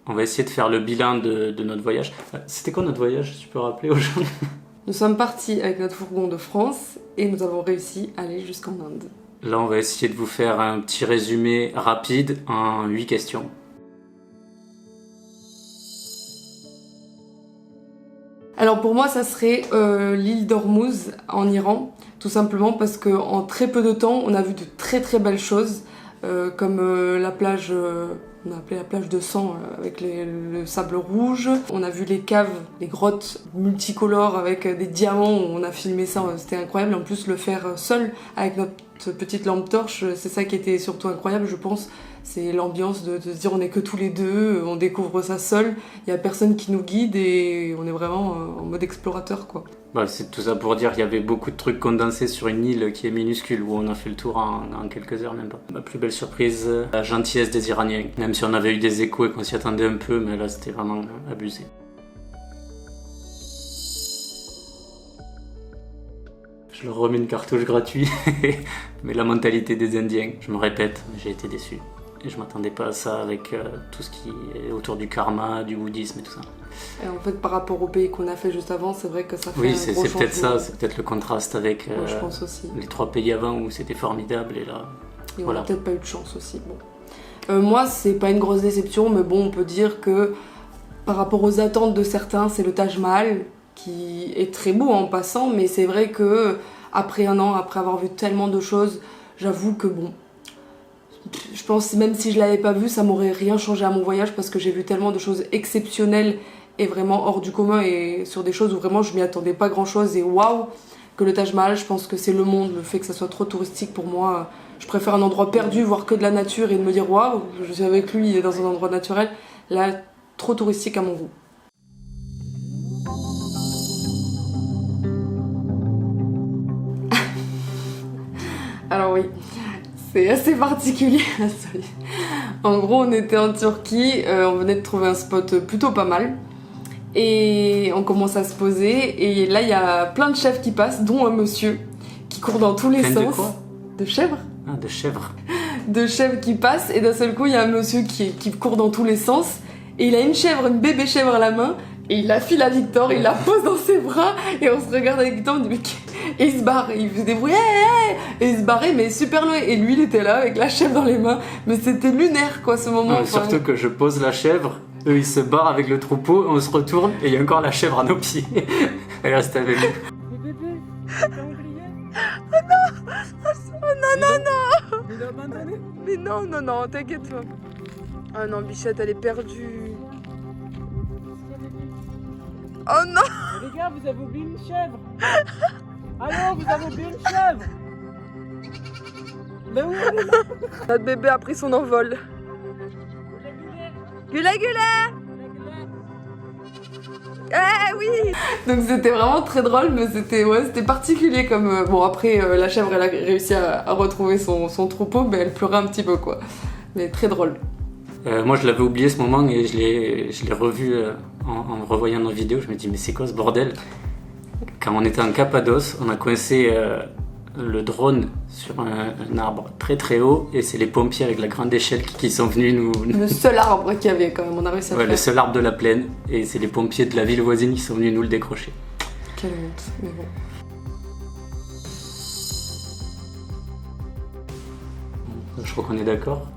On va essayer de faire le bilan de notre voyage. C'était quoi notre voyage, tu peux rappeler aux gens? Nous sommes partis avec notre fourgon de France et nous avons réussi à aller jusqu'en Inde. Là, on va essayer de vous faire un petit résumé rapide en 8 questions. Alors pour moi, ça serait l'île d'Ormuz en Iran, tout simplement parce qu'en très peu de temps, on a vu de très très belles choses, comme la plage, on a appelé la plage de sang avec le sable rouge. On a vu les caves, les grottes multicolores avec des diamants, on a filmé ça, c'était incroyable. En plus, le faire seul avec notre petite lampe torche, c'est ça qui était surtout incroyable, je pense. C'est l'ambiance de se dire on est que tous les deux, on découvre ça seul, il n'y a personne qui nous guide et on est vraiment en mode explorateur, quoi. Bah, c'est tout ça pour dire qu'il y avait beaucoup de trucs condensés sur une île qui est minuscule où on a fait le tour en quelques heures, même pas. Ma plus belle surprise, la gentillesse des Iraniens. Même si on avait eu des échos et qu'on s'y attendait un peu, mais là c'était vraiment abusé. Je leur remets une cartouche gratuite, mais la mentalité des Indiens, je me répète, j'ai été déçu. Et je m'attendais pas à ça avec tout ce qui est autour du karma, du bouddhisme et tout ça. Et en fait, par rapport au pays qu'on a fait juste avant, c'est vrai que ça fait oui, un gros c'est changement. peut-être ça, c'est peut-être le contraste avec je pense aussi. les 3 pays avant où c'était formidable et là... Et voilà. on a peut-être pas eu de chance aussi. Bon. Moi, c'est pas une grosse déception, mais bon, on peut dire que par rapport aux attentes de certains, c'est le Taj Mahal qui est très beau en passant, mais c'est vrai que après un an, après avoir vu tellement de choses, j'avoue que bon, je pense même si je l'avais pas vu, ça m'aurait rien changé à mon voyage parce que j'ai vu tellement de choses exceptionnelles et vraiment hors du commun et sur des choses où vraiment je m'y attendais pas grand chose et waouh, que le Taj Mahal, je pense que c'est le monde, le fait que ça soit trop touristique pour moi. Je préfère un endroit perdu, voir que de la nature et de me dire waouh, je suis avec lui, il est dans un endroit naturel. Là, trop touristique à mon goût. Alors oui, c'est assez particulier. En gros, on était en Turquie, on venait de trouver un spot plutôt pas mal. Et on commence à se poser, et là il y a plein de chèvres qui passent, dont un monsieur qui court dans tous les Plein sens. de quoi? De chèvres? Ah, de chèvres. De chèvres qui passent, et d'un seul coup il y a un monsieur qui court dans tous les sens, et il a une chèvre, une bébé chèvre à la main, et il la file à Victor, il la pose dans ses bras, et on se regarde avec Victor, on dit mais et il se barre, il faisait des bruits, et il se barrait mais super loin, et lui il était là avec la chèvre dans les mains, mais c'était lunaire quoi ce moment. Non, surtout que je pose la chèvre, eux ils se barrent avec le troupeau, on se retourne et il y a encore la chèvre à nos pieds. Elle reste avec nous. Mais bébé, t'as oublié? Oh non, non, non. Il a abandonné. Mais non, non, non, t'inquiète pas. Ah non, Bichette, elle est perdue. Oh non. Mais les gars, vous avez oublié une chèvre. Allô, vous avez oublié une chèvre. Mais où elle est là? Notre bébé a pris son envol. Gula gula. Eh oui. Donc c'était vraiment très drôle, mais c'était particulier comme... Bon après, la chèvre, elle a réussi à retrouver son troupeau, mais elle pleurait un petit peu quoi. Mais très drôle. Moi je l'avais oublié ce moment et je l'ai revu en revoyant nos vidéos, je me dis mais c'est quoi ce bordel? Quand on était en Cappadoce, on a coincé le drone sur un arbre très très haut et c'est les pompiers avec la grande échelle qui sont venus nous... Le seul arbre qu'il y avait quand même, on a réussi à le faire. Le seul arbre de la plaine et c'est les pompiers de la ville voisine qui sont venus nous le décrocher. Quelle honte, mais bon. Je crois qu'on est d'accord.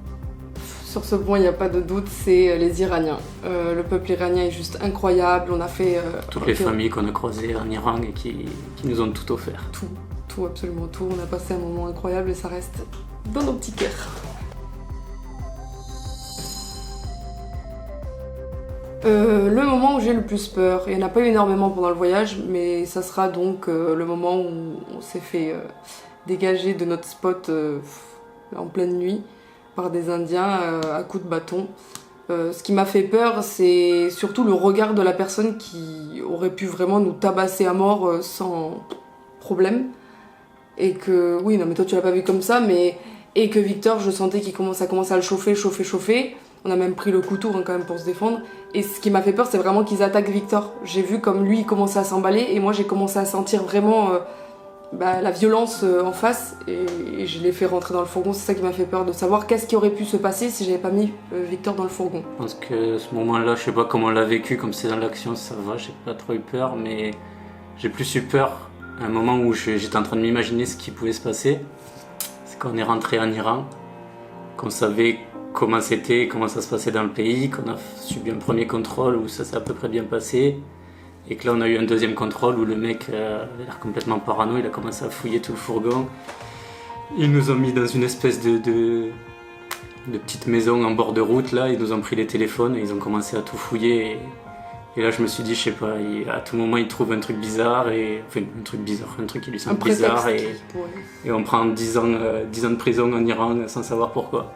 Sur ce point, il n'y a pas de doute, c'est les Iraniens. Le peuple iranien est juste incroyable, on a fait... Toutes les familles qu'on a croisées en Iran et qui nous ont tout offert. Tout, absolument tout. On a passé un moment incroyable et ça reste dans nos petits cœurs. Le moment où j'ai le plus peur, il n'y en a pas eu énormément pendant le voyage, mais ça sera donc le moment où on s'est fait dégager de notre spot en pleine nuit par des Indiens à coups de bâton. Ce qui m'a fait peur, c'est surtout le regard de la personne qui aurait pu vraiment nous tabasser à mort sans problème. Et que, oui, non mais toi tu l'as pas vu comme ça, mais... Et que Victor, je sentais ça commençait à le chauffer. On a même pris le couteau hein, quand même pour se défendre. Et ce qui m'a fait peur, c'est vraiment qu'ils attaquent Victor. J'ai vu comme lui, il commençait à s'emballer, et moi j'ai commencé à sentir vraiment la violence en face et je l'ai fait rentrer dans le fourgon. C'est ça qui m'a fait peur, de savoir qu'est-ce qui aurait pu se passer si j'avais pas mis Victor dans le fourgon. Je pense que ce moment-là, je sais pas comment on l'a vécu, comme c'est dans l'action, ça va, j'ai pas trop eu peur, mais j'ai plus eu peur à un moment où j'étais en train de m'imaginer ce qui pouvait se passer. C'est quand on est rentré en Iran, qu'on savait comment c'était, comment ça se passait dans le pays, qu'on a subi un premier contrôle où ça s'est à peu près bien passé. Et que là, on a eu un deuxième contrôle où le mec avait l'air complètement parano, il a commencé à fouiller tout le fourgon. Ils nous ont mis dans une espèce de petite maison en bord de route, là, ils nous ont pris les téléphones et ils ont commencé à tout fouiller. Et là, je me suis dit, je sais pas, à tout moment, ils trouvent un truc bizarre, enfin, un truc qui lui semble bizarre, et on prend 10 ans de prison en Iran sans savoir pourquoi.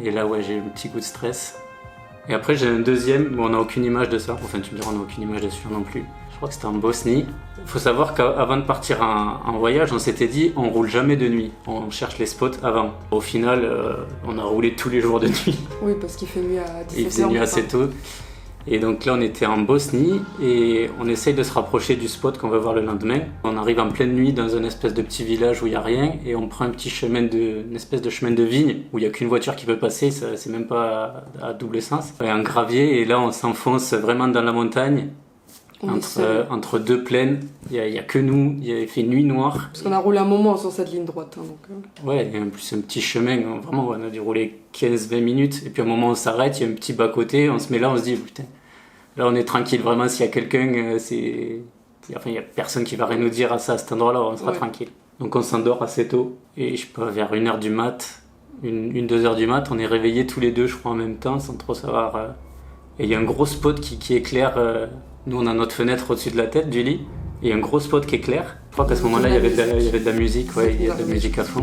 Et là, ouais, j'ai eu un petit coup de stress. Et après j'ai un deuxième, mais on n'a aucune image de ça. Enfin tu me diras, on n'a aucune image dessus non plus. Je crois que c'était en Bosnie. Il faut savoir qu'avant de partir en voyage, on s'était dit on roule jamais de nuit. On cherche les spots avant. Au final, on a roulé tous les jours de nuit. Oui, parce qu'il fait nuit à 17h. Il faisait nuit assez tôt. Et donc là on était en Bosnie et on essaye de se rapprocher du spot qu'on va voir le lendemain. On arrive en pleine nuit dans un espèce de petit village où il n'y a rien et on prend une espèce de chemin de vigne où il n'y a qu'une voiture qui peut passer, c'est même pas à double sens. Un gravier et là on s'enfonce vraiment dans la montagne. Entre deux plaines, il y a que nous, il fait nuit noire. Parce qu'on a roulé un moment sur cette ligne droite. Ouais, il y a en plus un petit chemin, vraiment on a dû rouler 15-20 minutes, et puis à un moment on s'arrête, il y a un petit bas-côté, on se met là, on se dit putain, là on est tranquille, vraiment s'il y a quelqu'un, il y a personne qui va rien nous dire à ça, à cet endroit-là, on sera tranquille. Donc on s'endort assez tôt, et je sais pas, vers 1h du mat, 2h du mat, on est réveillés tous les deux je crois en même temps, sans trop savoir, et il y a un gros spot qui éclaire. Nous, on a notre fenêtre au-dessus de la tête du lit, et un gros spot qui éclaire. Je crois qu'à ce moment-là, il y avait de la musique, il y a de la musique à fond.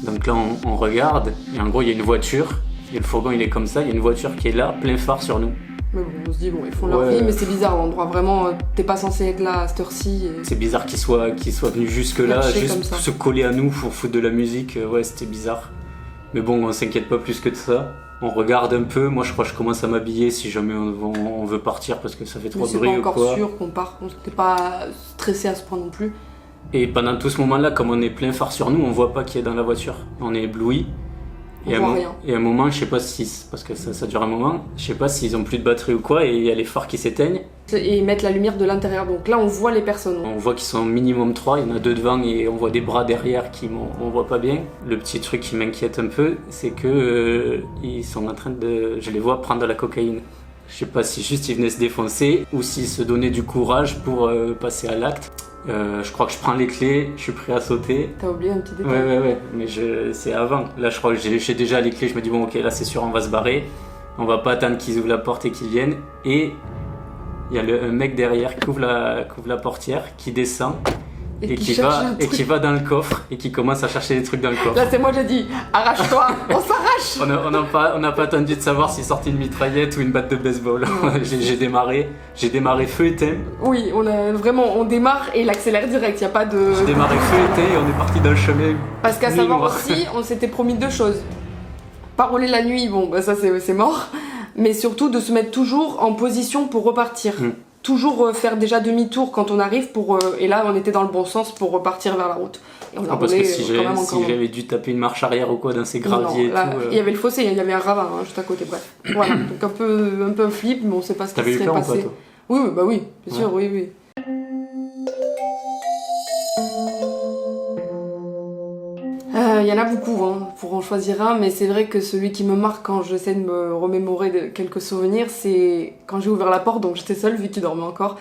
Donc là, on regarde, et en gros, il y a une voiture, et le fourgon, il est comme ça, il y a une voiture qui est là, plein phare sur nous. Mais bon, on se dit, ils font leur vie, mais c'est bizarre, l'endroit, vraiment, t'es pas censé être là à cette heure-ci. C'est bizarre qu'ils soient venus jusque-là, juste pour se coller à nous, pour foutre de la musique, c'était bizarre. Mais bon, on s'inquiète pas plus que de ça. On regarde un peu, moi je crois que je commence à m'habiller si jamais on veut partir parce que ça fait trop de bruit ou quoi. C'est pas encore sûr qu'on part, on n'était pas stressé à ce point non plus. Et pendant tout ce moment-là, comme on est plein phare sur nous, on voit pas qui est dans la voiture. On est ébloui. On voit rien. Et à un moment, je sais pas si, parce que ça dure un moment, je sais pas s'ils ont plus de batterie ou quoi, et il y a les phares qui s'éteignent. Et ils mettent la lumière de l'intérieur, donc là on voit les personnes. On voit qu'ils sont minimum 3, il y en a 2 devant et on voit des bras derrière on voit pas bien. Le petit truc qui m'inquiète un peu, c'est que ils sont en train je les vois prendre de la cocaïne. Je sais pas si juste ils venaient se défoncer ou s'ils se donnaient du courage pour passer à l'acte. Je crois que je prends les clés, je suis prêt à sauter. T'as oublié un petit détail. Ouais, mais c'est avant. Là, je crois que j'ai déjà les clés, je me dis bon ok, là c'est sûr, on va se barrer. On va pas attendre qu'ils ouvrent la porte et qu'ils viennent. Et il y a un mec derrière qui ouvre la portière, qui descend et qui va dans le coffre et qui commence à chercher des trucs dans le coffre. Là c'est moi j'ai dit arrache-toi, on s'arrache. On n'a pas attendu de savoir s'il sortait une mitraillette ou une batte de baseball. J'ai démarré feu éteint. Oui, on démarre et il accélère direct, il y a pas de... J'ai démarré feu éteint et on est parti dans le chemin. Parce qu'à savoir aussi, on s'était promis 2 choses. Pas rouler la nuit, ça c'est mort, mais surtout de se mettre toujours en position pour repartir. Toujours faire déjà demi-tour quand on arrive et là on était dans le bon sens pour repartir vers la route. Et on a parce roulé, que si j'avais dû taper une marche arrière ou quoi dans ces graviers il y avait le fossé, il y avait un ravin juste à côté, bref. Voilà, donc un peu un flip, mais on sait pas ce qui serait passé. T'avais eu peur ou pas, toi? Oui, bien sûr, oui. Il y en a beaucoup, pour en choisir un, mais c'est vrai que celui qui me marque quand j'essaie de me remémorer de quelques souvenirs, c'est quand j'ai ouvert la porte, donc j'étais seule vu qu'il dormait encore,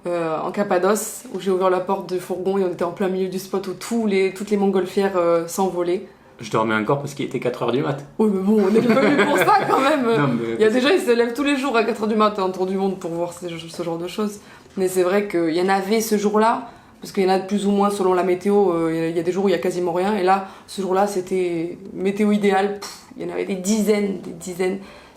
en Cappadoce, où j'ai ouvert la porte du fourgon et on était en plein milieu du spot où toutes les montgolfières s'envolaient. Je dormais encore parce qu'il était 4h du mat. Oui, mais bon, on est venu pour ça quand même. Il y a des gens, ils se lèvent tous les jours à 4h du mat, autour du monde pour voir ce genre de choses. Mais c'est vrai qu'il y en avait ce jour-là, parce qu'il y en a de plus ou moins selon la météo, il y a des jours où il y a quasiment rien, et là, ce jour-là, c'était météo idéale, il y en avait des dizaines,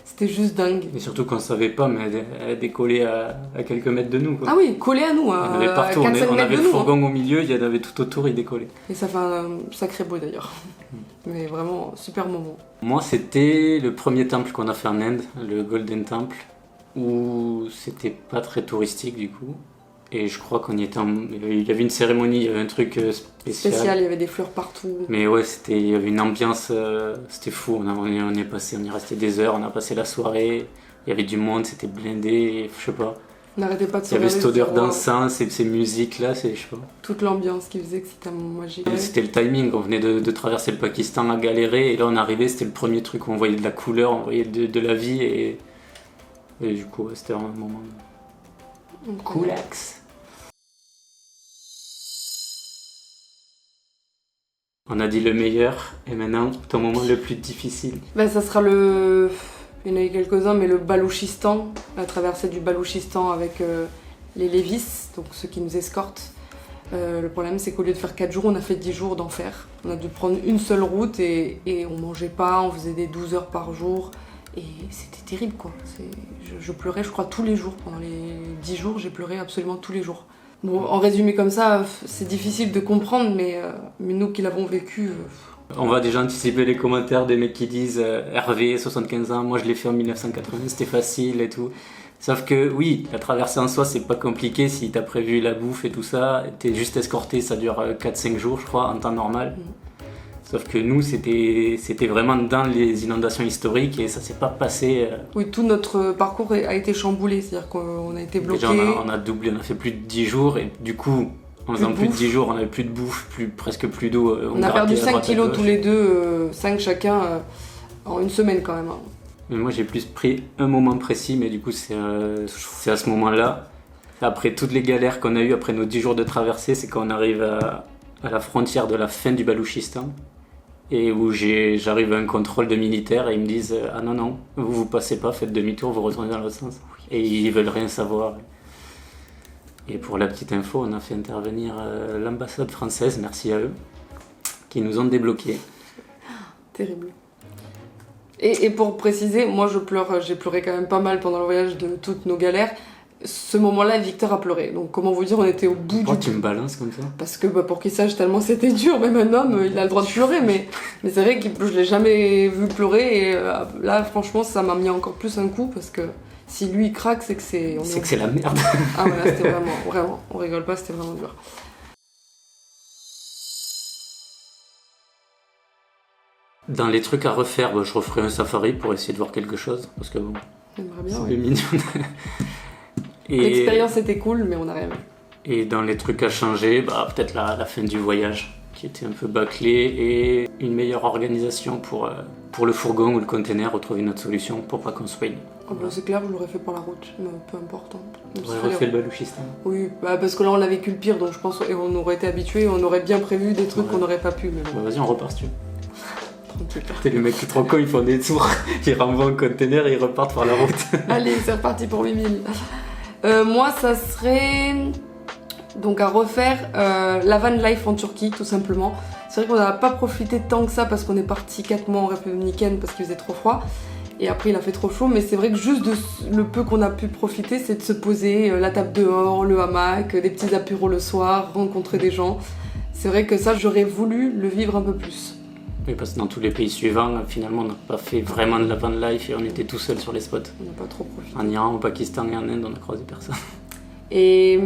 c'était juste dingue. Et surtout qu'on savait pas, mais elle décollait à quelques mètres de nous, quoi. Ah oui, collée à nous, on avait partout, on avait le fourgon au milieu, il y en avait tout autour, il décollait. Et ça fait un sacré bruit d'ailleurs, mais vraiment, super moment. Moi, c'était le premier temple qu'on a fait en Inde, le Golden Temple, où c'était pas très touristique du coup. Et je crois qu'on y était il y avait une cérémonie, il y avait un truc spécial. Il y avait des fleurs partout. Mais ouais, il y avait une ambiance, c'était fou. On y resté des heures, on a passé la soirée. Il y avait du monde, c'était blindé, je sais pas. On n'arrêtait pas de se Il y avait cette odeur regarder, d'encens, ces musiques-là, je sais pas. toute l'ambiance qui faisait que c'était un moment magique. Et c'était le timing, on venait de traverser le Pakistan à galérer, et là on arrivait, c'était le premier truc où on voyait de la couleur, on voyait de la vie, et du coup, ouais, c'était vraiment un moment Donc, coolax. On a dit le meilleur, et maintenant, ton moment le plus difficile. ça sera le... Il y en a eu quelques-uns, mais le Balouchistan, la traversée du Balouchistan avec les Lévis, donc ceux qui nous escortent. Le problème, c'est qu'au lieu de faire 4 jours, on a fait 10 jours d'enfer. On a dû prendre une seule route et on mangeait pas, on faisait des 12 heures par jour. Et c'était terrible, quoi. Je pleurais, je crois, tous les jours. Pendant les 10 jours, j'ai pleuré absolument tous les jours. Bon, en résumé comme ça, c'est difficile de comprendre, mais nous qui l'avons vécu... On va déjà anticiper les commentaires des mecs qui disent Hervé, 75 ans, moi je l'ai fait en 1980, c'était facile et tout. Sauf que oui, la traversée en soi c'est pas compliqué si t'as prévu la bouffe et tout ça, t'es juste escorté, ça dure 4-5 jours je crois en temps normal. Sauf que nous c'était vraiment dans les inondations historiques et ça s'est pas passé. Oui, tout notre parcours a été chamboulé, c'est-à-dire qu'on a été bloqué. Déjà on a doublé, on a fait plus de 10 jours et du coup... En faisant plus de 10 jours, on avait plus de bouffe, presque plus d'eau. On a perdu 5 kilos tous les deux, 5 chacun, en une semaine quand même. Mais moi j'ai plus pris un moment précis, mais du coup c'est à ce moment-là. Après toutes les galères qu'on a eues, après nos 10 jours de traversée, c'est quand on arrive à la frontière de la fin du Balouchistan. Et où j'arrive à un contrôle de militaires et ils me disent « Ah non, vous passez pas, faites demi-tour, vous retournez dans l'autre sens. » Et ils veulent rien savoir. Et pour la petite info, on a fait intervenir l'ambassade française, merci à eux, qui nous ont débloqués. Terrible. Et pour préciser, moi j'ai pleuré quand même pas mal pendant le voyage de toutes nos galères. Ce moment-là, Victor a pleuré. Donc comment vous dire, on était au bout du... Pourquoi tu me balances comme ça ? Parce que pour qu'il sache tellement c'était dur, même un homme, il a le droit de pleurer. Mais c'est vrai que je l'ai jamais vu pleurer. Et là, franchement, ça m'a mis encore plus un coup parce que... Si lui il craque, c'est que c'est... C'est que c'est la merde. Ah voilà, c'était vraiment, on rigole pas, c'était vraiment dur. Dans les trucs à refaire, je referai un safari pour essayer de voir quelque chose, parce que bon, j'aimerais bien, c'est mignon. L'expérience était cool, mais on n'a rien vu. Et dans les trucs à changer, peut-être la fin du voyage, qui était un peu bâclé, et une meilleure organisation pour le fourgon ou le container, retrouver une autre solution pour pas qu'on se ruine. C'est clair, je l'aurais fait par la route, mais peu importe. On aurait refait le Balouchistan. Oui, parce que là on a vécu le pire, donc je pense et on aurait été habitués, on aurait bien prévu des trucs qu'on n'aurait pas pu. Mais bon. Vas-y, on repart si tu veux. T'es le mec qui est trop con, ils font des tours, ils renvoient un container et ils repartent par la route. Allez, c'est reparti pour 8000. Moi, ça serait donc à refaire la van life en Turquie, tout simplement. C'est vrai qu'on n'a pas profité tant que ça parce qu'on est parti 4 mois en République dominicaine parce qu'il faisait trop froid. Et après il a fait trop chaud, mais c'est vrai que juste le peu qu'on a pu profiter, c'est de se poser, la table dehors, le hamac, des petits apéros le soir, rencontrer des gens. C'est vrai que ça, j'aurais voulu le vivre un peu plus. Oui, parce que dans tous les pays suivants, finalement, on n'a pas fait vraiment de la van life et on était tout seul sur les spots. On n'a pas trop profité. En Iran, au Pakistan et en Inde, on a croisé personne. Et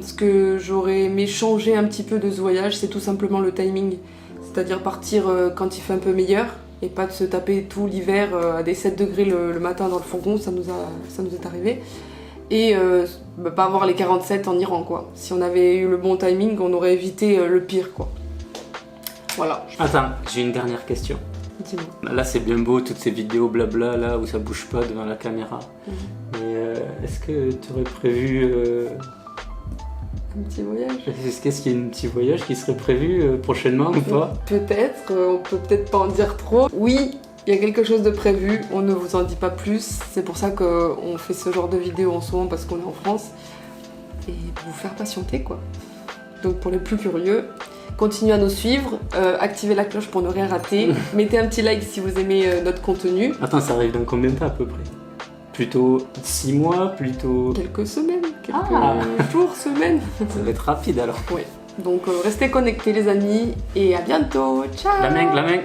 ce que j'aurais aimé changer un petit peu de ce voyage, c'est tout simplement le timing. C'est-à-dire partir quand il fait un peu meilleur et pas de se taper tout l'hiver à des 7 degrés le matin dans le fourgon, ça nous est arrivé. Et pas avoir les 47 en Iran, quoi. Si on avait eu le bon timing, on aurait évité le pire, quoi. Voilà. Attends, j'ai une dernière question. Dis-moi. Là, c'est bien beau, toutes ces vidéos blabla là où ça bouge pas devant la caméra. Mais est-ce que tu aurais prévu un petit voyage? Est-ce qu'il y a un petit voyage qui serait prévu prochainement ou pas? Peut-être, on peut peut-être pas en dire trop. Oui, il y a quelque chose de prévu, on ne vous en dit pas plus. C'est pour ça qu'on fait ce genre de vidéo en ce moment parce qu'on est en France. Et pour vous faire patienter, quoi. Donc pour les plus curieux, continuez à nous suivre, activez la cloche pour ne rien rater, mettez un petit like si vous aimez notre contenu. Attends, ça arrive dans combien de temps à peu près? Plutôt 6 mois, plutôt... Quelques semaines, quelques jours, semaines. Ça va être rapide alors. Oui, donc restez connectés les amis et à bientôt, ciao. La main.